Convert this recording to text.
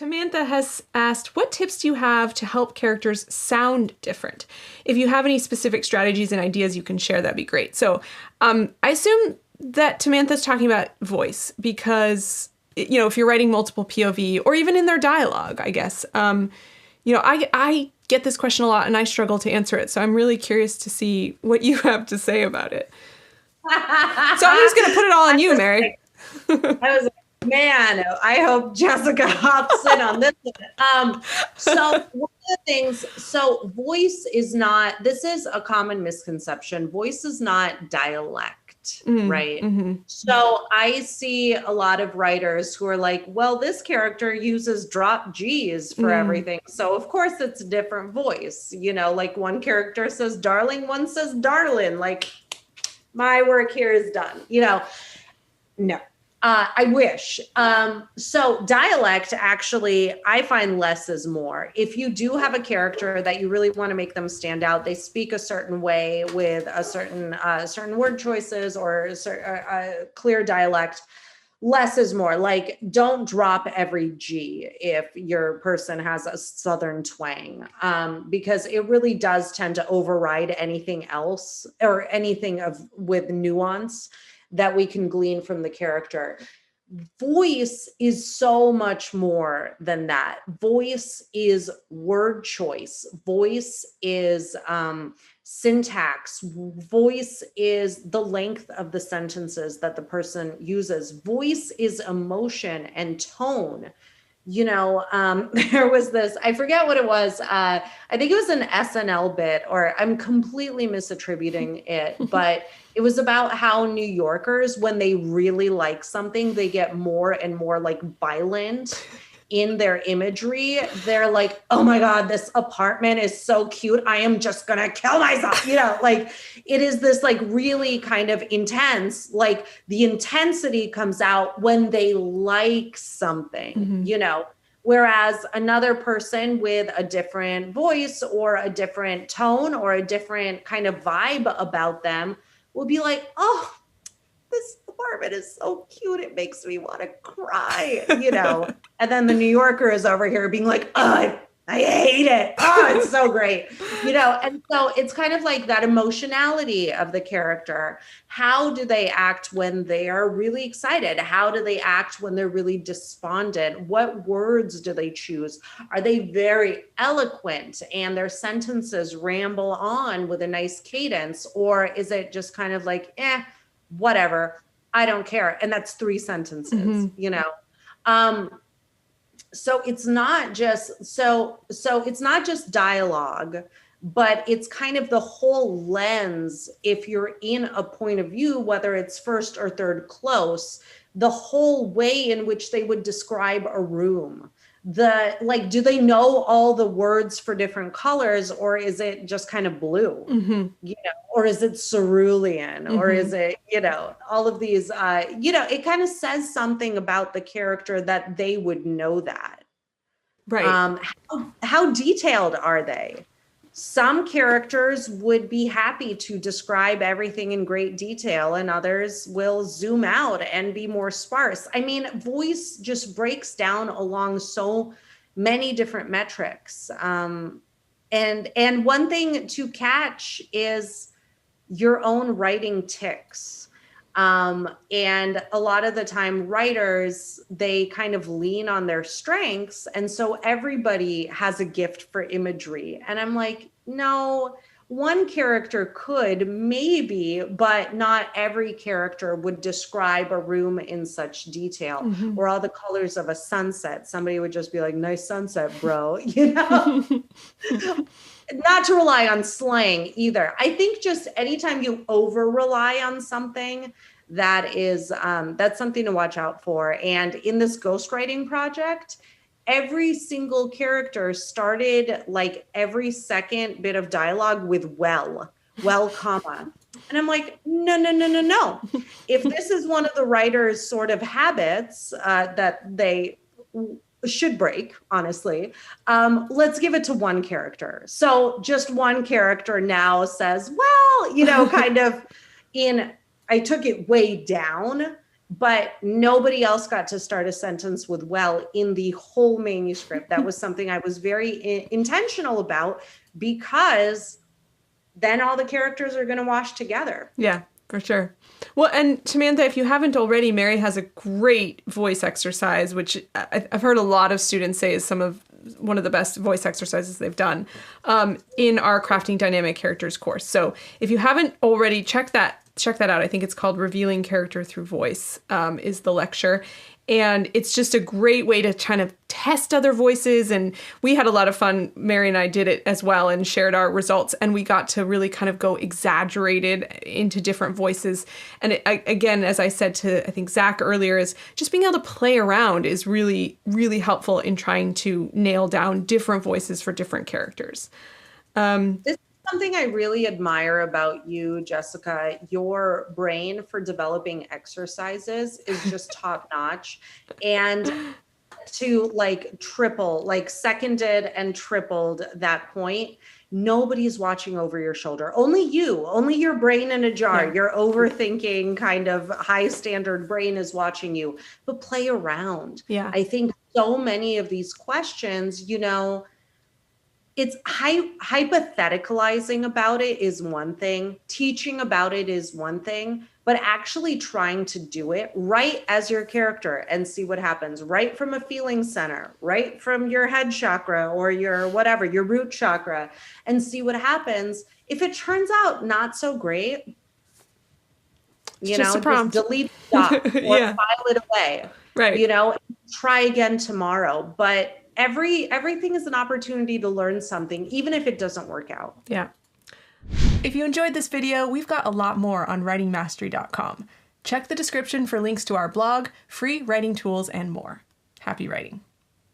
Samantha has asked, what tips do you have to help characters sound different? If you have any specific strategies and ideas you can share, that'd be great. So I assume that Samantha's talking about voice, because if you're writing multiple POV or even in their dialogue, I guess, I get this question a lot and I struggle to answer it. So I'm really curious to see what you have to say about it. So I'm just going to put it all on you, Mary. I was like, man, I hope Jessica hops in on this one. So one of the things, voice is not, this is a common misconception. Voice is not dialect, right? Mm-hmm. So I see a lot of writers who are like, well, this character uses drop G's for everything. So of course it's a different voice, like one character says darling, one says darling, like my work here is done, no. I wish. So dialect, actually, I find less is more. If you do have a character that you really want to make them stand out, they speak a certain way with a certain word choices or a clear dialect, less is more. Like, don't drop every G if your person has a Southern twang, because it really does tend to override anything else or anything with nuance that we can glean from the character. Voice is so much more than that. Voice is word choice. Voice is syntax. Voice is the length of the sentences that the person uses. Voice is emotion and tone. There was this, I forget what it was. I think it was an SNL bit, or I'm completely misattributing it, but it was about how New Yorkers, when they really like something, they get more and more like violent in their imagery. They're like, oh my God, this apartment is so cute. I am just going to kill myself. Like it is this like really kind of intense, like the intensity comes out when they like something, whereas another person with a different voice or a different tone or a different kind of vibe about them will be like, oh, this apartment is so cute. It makes me want to cry, and then the New Yorker is over here being like, oh, I hate it. Oh, it's so great. And so it's kind of like that emotionality of the character. How do they act when they are really excited? How do they act when they're really despondent? What words do they choose? Are they very eloquent and their sentences ramble on with a nice cadence? Or is it just kind of like, whatever, I don't care. And that's 3 sentences, So it's not just, so it's not just dialogue, but it's kind of the whole lens. If you're in a point of view, whether it's first or third close, the whole way in which they would describe a room, do they know all the words for different colors, or is it just kind of blue, or is it cerulean, or is it, all of these, it kind of says something about the character that they would know that. Right. How detailed are they? Some characters would be happy to describe everything in great detail, and others will zoom out and be more sparse. I mean, voice just breaks down along so many different metrics. And one thing to catch is your own writing tics. And a lot of the time writers, they kind of lean on their strengths. And so everybody has a gift for imagery. And I'm like, no, one character could maybe, but not every character would describe a room in such detail, or all the colors of a sunset. Somebody would just be like, nice sunset, bro, Not to rely on slang either. I think just anytime you over rely on something, that's something to watch out for. And in this ghostwriting project, every single character started like every second bit of dialogue with well, comma. And I'm like, no. If this is one of the writer's sort of habits that they should break, honestly, let's give it to one character. So just one character now says, well, kind of I took it way down but nobody else got to start a sentence with well in the whole manuscript. That was something I was very intentional about, because then all the characters are going to wash together. Yeah, for sure. Well, and Samantha, if you haven't already, Mary has a great voice exercise, which I've heard a lot of students say is one of the best voice exercises they've done in our Crafting Dynamic Characters course. So if you haven't already, check that out. I think it's called Revealing Character Through Voice is the lecture. And it's just a great way to kind of test other voices. And we had a lot of fun. Mary and I did it as well and shared our results. And we got to really kind of go exaggerated into different voices. And again, as I said to, I think, Zach earlier, is just being able to play around is really, really helpful in trying to nail down different voices for different characters. This is something I really admire about you, Jessica. Your brain for developing exercises is just top notch. And to seconded and tripled that point, nobody's watching over your shoulder. Only your brain in a jar. Yeah. Your overthinking kind of high standard brain is watching you, but play around. Yeah. I think so many of these questions, it's hypotheticalizing about it is one thing, teaching about it is one thing, but actually trying to do it right as your character and see what happens, right from a feeling center, right from your head chakra or your root chakra, and see what happens. If it turns out not so great, just delete stop or yeah. file it away, right? Try again tomorrow. But everything is an opportunity to learn something, even if it doesn't work out. Yeah. If you enjoyed this video, we've got a lot more on writingmastery.com. Check the description for links to our blog, free writing tools, and more. Happy writing.